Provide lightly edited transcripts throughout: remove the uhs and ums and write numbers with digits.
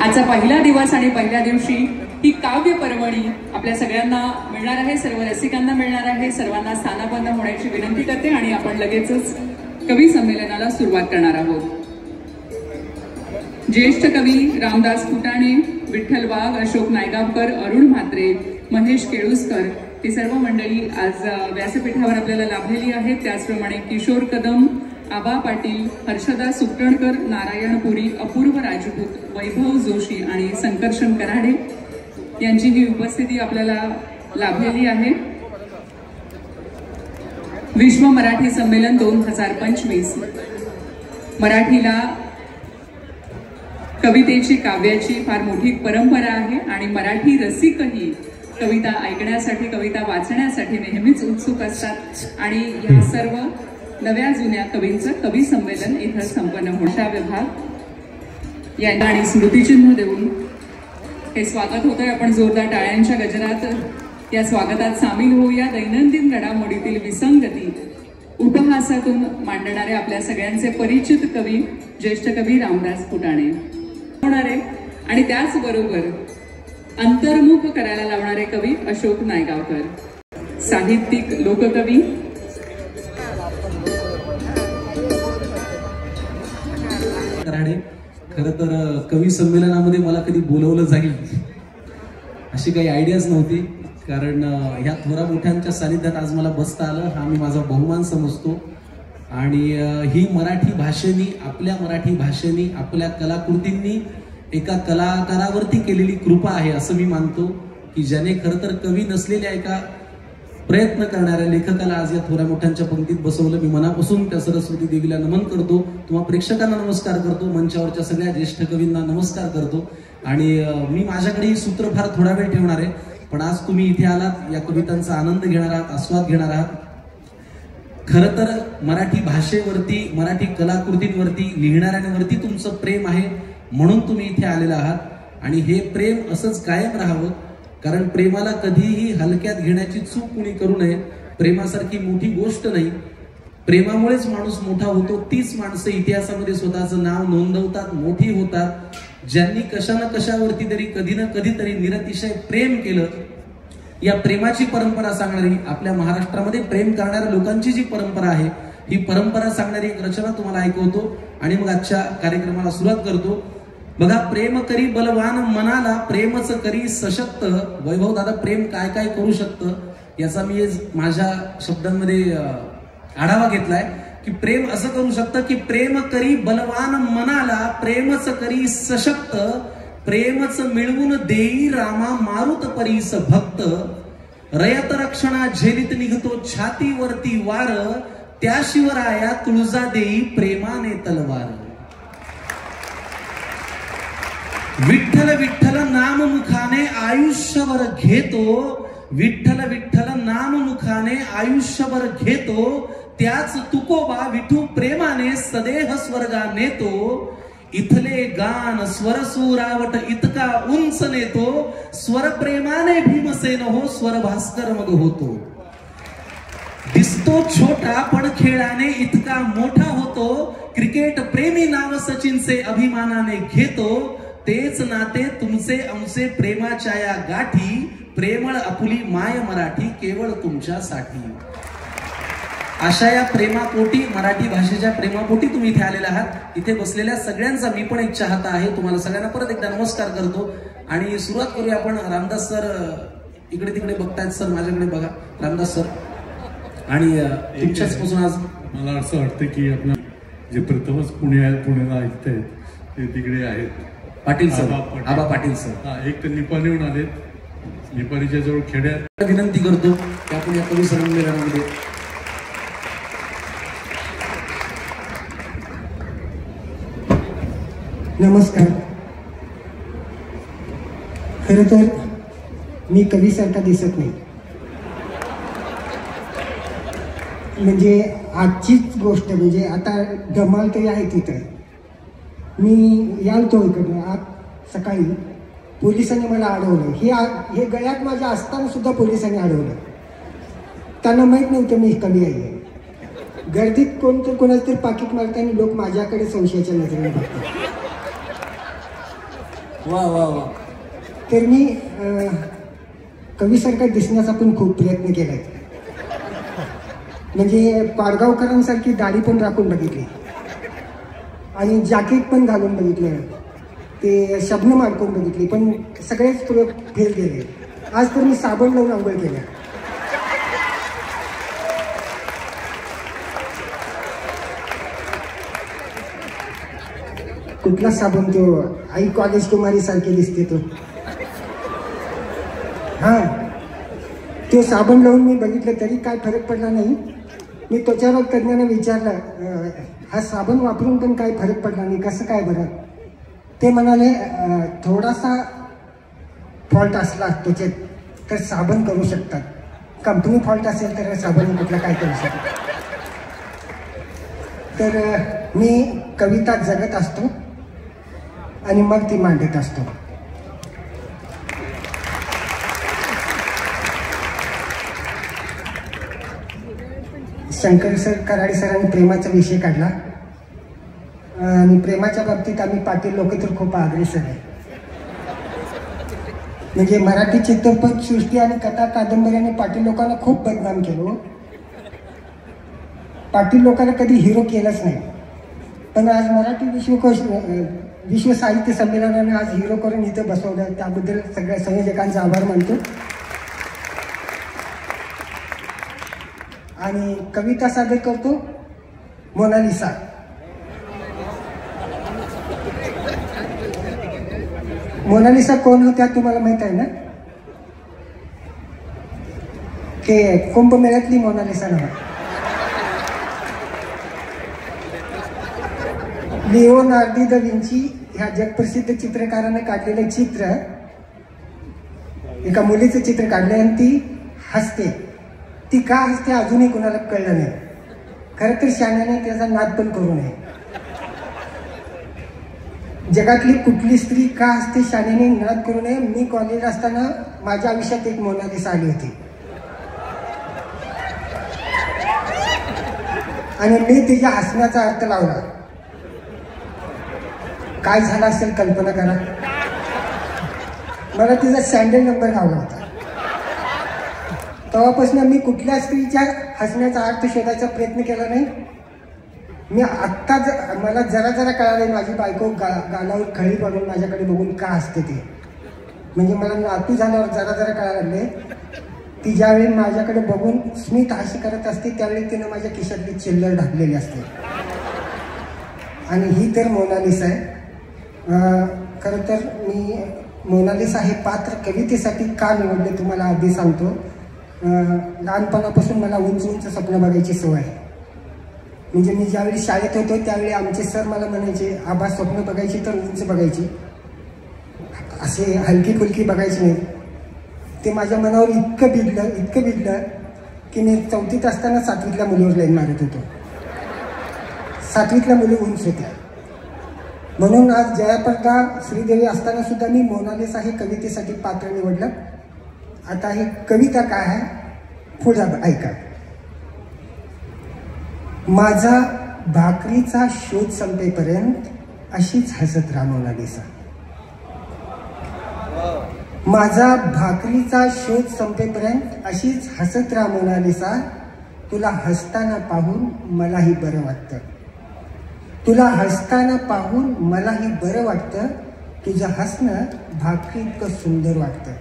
आजचा पहिला दिवस आणि पहिल्या दिवशी ही काव्य पर्वणी आपल्या सगळ्यांना मिळणार आहे, सर्व रसिकांना मिळणार आहे। सर्वांना स्थानापन्न होण्याची विनंती करते आणि आपण लगेचच कवी संमेलनाला सुरुवात करणार आहोत। ज्येष्ठ कवी रामदास फुटाणे, विठ्ठल वाघ, अशोक नायगावकर, अरुण म्हात्रे, महेश केळुसकर ही सर्व मंडळी आज व्यासपीठावर आपल्याला लाभलेली आहेत। त्याचप्रमाणे किशोर कदम, आबा पाटील, हर्षदा सुकटणकर, नारायण पुरी, अपूर्व राजपूत, वैभव जोशी आणि संकर्षण कराडे यांची ही उपस्थिती आपल्याला लाभलेली आहे। विश्व मराठी संमेलन 2025 मराठीला कवितेची, काव्याची फार मोठी परंपरा आहे आणि मराठी रसिकही कविता ऐकण्यासाठी, कविता वाचण्यासाठी नेहमीच उत्सुक असतात आणि या सर्व नव्या जुन्या कवींचं कवी संमेलन इथं संपन्न होण्याचा विभाग यांना आणि स्मृतिचिन्ह देऊन हे स्वागत होतंय। आपण जोरदार टाळ्यांच्या गजरात या स्वागतात सामील होऊया। दैनंदिन घडामोडीतील विसंगती उपहासातून मांडणारे आपल्या सगळ्यांचे परिचित कवी ज्येष्ठ कवी रामदास फुटाणे होणार आहे आणि त्याचबरोबर अंतर्मुख करायला लावणारे कवी अशोक नायगावकर, साहित्यिक लोककवी कराडे। खरं तर कवी संमेलनामध्ये मला कधी बोलवलं जाईल अशी काही आयडियाच नव्हती, कारण ह्या थोरा मोठ्यांच्या सानिध्यात आज मला बसता आलं हा मी माझा बहुमान समजतो। आणि ही मराठी भाषेनी, आपल्या मराठी भाषेनी, आपल्या कलाकृतींनी एका कलाकारावरती केलेली कृपा आहे असं मी मानतो, की ज्याने खरं तर कवी नसलेल्या एका प्रयत्न करणाऱ्या लेखकाला आज या थोड्या मोठ्यांच्या पंक्तीत बसवलं। मी मनापासून त्या सरस्वती देवीला नमन करतो, तुम्हा प्रेक्षकांना नमस्कार करतो, मंचावरच्या सगळ्या ज्येष्ठ कवींना नमस्कार करतो। आणि मी माझ्याकडे ही सूत्र फार थोडा वेळ ठेवणार आहे, पण आज तुम्ही इथे आलात, या कवितांचा आनंद घेणार आहात, आस्वाद घेणार आहात। खरं तर मराठी भाषेवरती, मराठी कलाकृतींवरती, लिहिणाऱ्यांवरती तुमचं प्रेम आहे म्हणून तुम्ही इथे आलेला आहात आणि हे प्रेम असंच कायम राहावं, कारण प्रेमाला कधीही हलक्यात घेण्याची चूक कुणी करू नये। प्रेमासारखी मोठी गोष्ट नाही, प्रेमामुळेच माणूस मोठा होतो। तीच माणसं इतिहासामध्ये स्वतःचं नाव नोंदवतात, मोठी होतात, ज्यांनी कशा ना कशावरती तरी कधी ना कधीतरी निरतिशय प्रेम केलं। या प्रेमाची परंपरा सांगणारी, आपल्या महाराष्ट्रामध्ये प्रेम करणाऱ्या लोकांची जी परंपरा आहे, ही परंपरा सांगणारी एक रचना तुम्हाला ऐकवतो आणि मग आजच्या कार्यक्रमाला सुरुवात करतो। बघा, प्रेम करी बलवान मनाला, प्रेमच करी सशक्त। वैभव दादा, प्रेम काय काय करू शकतं याचा मी माझ्या शब्दांमध्ये आढावा घेतलाय, की प्रेम असं करू शकतं की प्रेम करी बलवान मनाला, प्रेमच करी सशक्त, प्रेमच मिळवून देई रामा मारुत परीस भक्त, रयत रक्षणा झेलीत निघतो छातीवरती वार, त्या शिवराया तुळजा देई प्रेमाने तलवार। विठ्ठल विठ्ठल नाम मुखाने आयुष्यभर घेतो, विठ्ठल विठ्ठल नाम मुखाने आयुष्यभर घेतो, त्याच तुकोबा विठू प्रेमाने सदेह स्वर्गा नेतो, इथले गान स्वर सुरावट इतका उंच नेतो, स्वर प्रेमाने भीमसेन हो स्वर भास्कर मग होतो, दिसतो छोटा पण खेळाने इतका मोठा होतो, क्रिकेट प्रेमी नाव सचिनचे अभिमानाने घेतो, तेच नाते तुमचे आमचे प्रेमाच्या या गाठी, प्रेमळ आपुली माय मराठी केवळ तुमच्यासाठी। अशा या प्रेमापोटी, मराठी भाषेच्या प्रेमापोटी तुम्ही इथे आलेला आहात। इथे बसलेल्या सगळ्यांचा मी पण एक चाहता आहे, तुम्हाला सगळ्यांना परत एकदा नमस्कार करतो आणि सुरुवात करूया आपण। रामदास सर इकडे तिकडे बघतायत, सर माझ्याकडे बघा, रामदास सर। आणि तुमच्याच पासून आज मला असं वाटतं की आपलं जे प्रथमच पुण्याला ऐकतायत ते तिकडे आहेत पाटील सर, आबा पाटील सर। एक तर निपाणीहून आलेत, निपाणीच्या जवळ खेड्यात। विनंती करतो की आपण या कवी संमेलनामध्ये नमस्कार। खरं तर मी कवीसारखा दिसत नाही, म्हणजे आजचीच गोष्ट, म्हणजे आता धमाल तरी आहे तिथं। मी यालतो इकडनं आज सकाळी, पोलिसांनी मला अडवलं, हे गळ्यात माझ्या असताना सुद्धा पोलिसांनी अडवलं। त्यांना माहीत नव्हतं मी कवी आहे। गर्दीत कोणाचं तरी पाकिट मारताना लोक माझ्याकडे संशयाच्या नजरेने बघतात। वा वा वा. तर मी कवीसारखा दिसण्याचा पण खूप प्रयत्न केलाय. म्हणजे पाडगावकरांसारखी दाढी पण राखून बघितली आणि जॅकेट पण घालून बघितलं, ते शब्न मारकून बघितली, पण सगळेच प्रयोग फेल गेले. आज तर मी साबण लावून आंघोळ केल्या. कुठला साबण तो? आई कॉलेज कुमारी सारखी दिसते तो. हा, तो साबण लावून मी बघितलं तरी काय फरक पडला नाही. मी त्वचारोग तज्ञाने विचारलं, हा साबण वापरून पण काय फरक पडला नाही, कसं काय बरं? ते म्हणाले, थोडासा फॉल्ट असला त्वचेत तर साबण करू शकतात, कंपनी फॉल्ट असेल तर साबण कुठला काय करू शकतात. तर मी कविता जगत असतो आणि मग ती मांडत असतो. शंकर सर, कराडे सरांनी प्रेमाचा विषय काढला आणि प्रेमाच्या बाबतीत आम्ही पाटील लोक तर खूप अग्रेसर आहे. म्हणजे मराठी चित्रपट सृष्टी आणि कथा कादंबऱ्याने पाटील लोकांना खूप बदनाम केलं. पाटील लोकांना कधी हिरो केलंच नाही, पण आज मराठी विश्व साहित्य संमेलनाने आज हिरो करून इथं बसवलं, त्याबद्दल सगळ्या संयोजकांचा आभार मानतो. आणि कविता सादर करतो मोनालिसा. मोनालिसा कोण होत्या तुम्हाला माहित आहे ना? की कुंभमेळ्यातली मोनालिसा नव्हे. लिओनार्दो दा विंची ह्या जगप्रसिद्ध चित्रकाराने काढलेलं चित्र, एका मुलीचं चित्र काढलं आणि ती हसते. ती का हसते अजूनही कोणाला कळलं नाही. खरं तर शाण्याने त्याचा नाद पण करू नये. जगातली कुठली स्त्री का हसते शाण्याने नाद करू नये. मी कॉलेज असताना माझ्या आयुष्यात एक मोनालिसा आली होती आणि मी तिच्या हसण्याचा अर्थ लावला. काय झालं असेल कल्पना करा. मला तिचा सँडल नंबर लावला होता. तेव्हापासून मी कुठल्या स्त्रीच्या हसण्याचा अर्थ शोधायचा प्रयत्न केला नाही. मी आत्ता मला जरा जरा कळालं, माझी बायको गालावर खळी पडून माझ्याकडे बघून का हसते ते. म्हणजे मला नातू झाल्यावर जरा जरा कळायला लागले. ती ज्यावेळी माझ्याकडे बघून स्मित हास्य करत असते त्यावेळी तिनं माझ्या खिशातली चिल्लर ढाकलेली असते. आणि ही तर मोनालिसा आहे. खरं तर मी मोनालिसा हे पात्र कवितेसाठी का निवडले तुम्हाला आधी सांगतो. लहानपणापासून मला उंच उंच स्वप्न बघायची सवय आहे. म्हणजे मी ज्यावेळी शाळेत होतो त्यावेळी आमचे सर मला म्हणायचे, आबा स्वप्न बघायची तर उंच बघायची, असे हलकी फुलकी बघायची नाही. ते माझ्या मनावर इतकं बिडलं की मी 4थीत असताना 7वीतल्या मुलीवर लाईन मारत होतो. 7वीतल्या मुली उंच होत्या. म्हणून आज जयाप्रदा श्रीदेवी असताना सुद्धा मी मोनालिसा हे कवितेसाठी पात्र निवडलं. आता ही कविता काय आहे पुढं ऐका. माझा भाकरीचा शोध संपेपर्यंत अशीच हसत राहा मोनालिसा. माझा भाकरीचा शोध संपेपर्यंत अशीच हसत राहा मोनालिसा. तुला हसताना पाहून मलाही बरं वाटतं. तुला हसताना पाहून मलाही बरं वाटतं. तुझं हसणं भाकरी इतकं सुंदर वाटतं.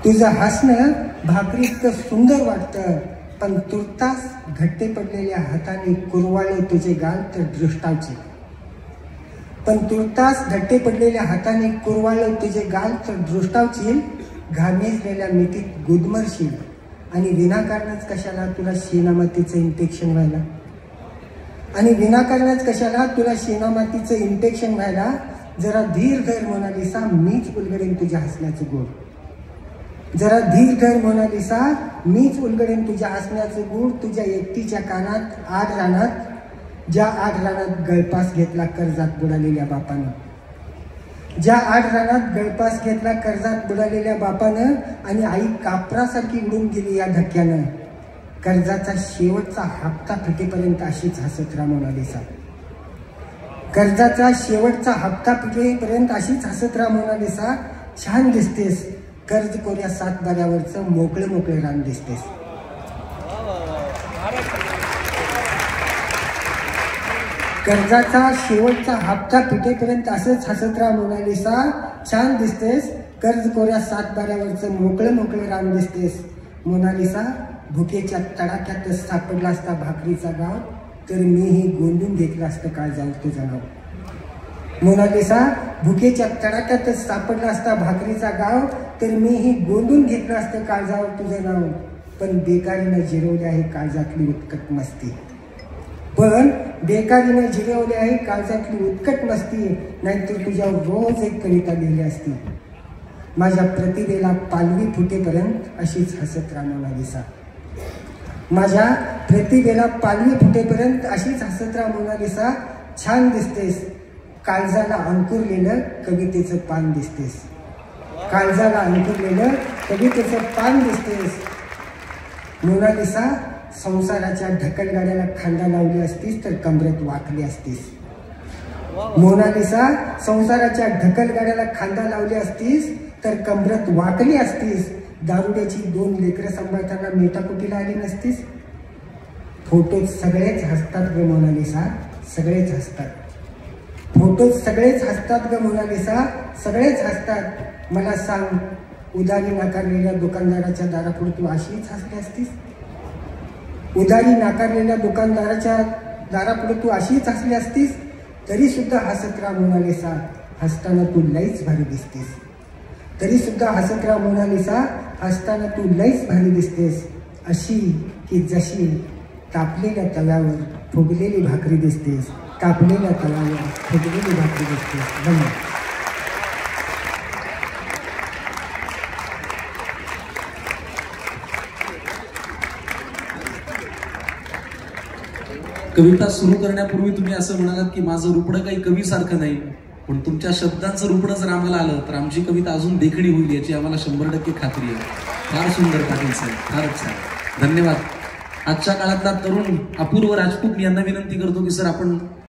तुझं हसणं भाकरी इतकं सुंदर वाटतं. पण तुर्तास घट्टे पडलेल्या हाताने कुरवाळे तुझे गाल तर दृष्टावचे. पण तुर्तास घट्टे पडलेल्या हाताने कुरवाळे तुझे गाल तर दृष्टावशील. घामेजलेल्या मिठीत गुदमरशील आणि विनाकारणच कशाला तुला शेणामातीचं इन्फेक्शन व्हायला. आणि विनाकारणच कशाला तुला शेणामातीचं इन्फेक्शन व्हायला. जरा धीर धर मोनालिसा, मीच उलगडेन तुझ्या हसण्याचं गोड. जरा धीर धर मोनालिसा, मीच उलगडेन तुझ्या हसण्याचं गूढ. तुझ्या एकटीच्या कानात आग रानात, ज्या आग रानात गळपास घेतला कर्जात बुडालेल्या बापानं. ज्या आग रानात गळपास घेतला कर्जात बुडालेल्या बापानं. आणि आई कापरासारखी उडून गेली या धक्क्यानं. कर्जाचा शेवटचा हप्ता फिटेपर्यंत अशीच हसत राहा मोनालिसा. कर्जाचा शेवटचा हप्ता पिटेपर्यंत अशीच हसत राहा मोनालिसा, छान दिसतेस. कर्ज कोऱ्या सातबाऱ्यावरचं मोकळे मोकळे रान दिसतेस. कर्जाचा शेवटचा हप्ता पिटेपर्यंत असंच हसत राहा मोनालिसा, छान दिसतेस. कर्ज कोऱ्या सातबाऱ्यावरचं मोकळे मोकळे रान दिसतेस. मोनालिसा, भुकेच्या तडाख्यातच सापडला असता भाकरीचा गाव, तर मीही गोंधून घेतलं असतं काळजावर तुझं नाव. मोनालिसा, भुकेच्या तडाख्यातच सापडला असता भाकरीचा गाव, तर मीही गोंधून घेतलं असतं काळजावर तुझं नाव. पण बेकारीनं जिरवली आहे काळजातली उत्कट मस्ती. पण बेकारीनं जिरवली आहे काळजातली उत्कट मस्ती. नाहीतर तुझ्यावर रोज एक कविता लिहिली असती. माझ्या प्रतिभेला पालवी फुटेपर्यंत अशीच हसत राहा मोनालिसा. माझ्या प्रतिभेला पालवी फुटेपर्यंत अशीच हसत राहा मोनालिसा, छान दिसतेस. काळजाला अंकुरलेलं कवितेचं पान दिसतेस. काळजाला अंकुरलेलं कवितेचं पान दिसतेस. मोनालिसा, संसाराच्या ढकलगाड्याला खांदा लावली असतीस तर कमरेत वाकली असतीस. मोनालिसा, संसाराच्या ढकलगाड्याला खांदा लावली असतीस तर कमरेत वाकली असतीस. दारुड्याची 2 लेकरं सांभाळताना मेटाकुटीला आली नसतीस. फोटोत सगळेच हसतात ग मोनालिसा, सगळेच हसतात. फोटोत सगळेच हसतात ग मोनालिसा, सगळेच हसतात. मला सांग, उधारी नाकारलेल्या दुकानदाराच्या दारापुढे तू अशीच हसली असतीस? उधारी नाकारलेल्या दुकानदाराच्या दारापुढे तू अशीच हसली असतीस? तरी सुद्धा हसत राहा मोनालिसा, हसताना तू लईच भारी दिसतेस. तरी सुद्धा हसत राहा मोनालिसा, हसताना तू लईच भारी दिसतेस. अशी की जशी तापलेल्या तव्यावर फुगलेली भाकरी दिसतेस. तापलेल्या तव्यावर फुगलेली भाकरी दिसतेस. धन्यवाद. कविता सुरू करण्यापूर्वी तुम्ही असं म्हणालात की माझं रुपडं काही कवीसारखं नाही, पण तुमच्या शब्दांचं रुपडं जर आम्हाला आलं तर आमची कविता अजून देखणी होईल याची आम्हाला 100% खात्री आहे. फार सुंदर पाटील साहेब, फारच छान, धन्यवाद. आजच्या काळातला तरुण अपूर्व राजपूत, मी यांना विनंती करतो की सर आपण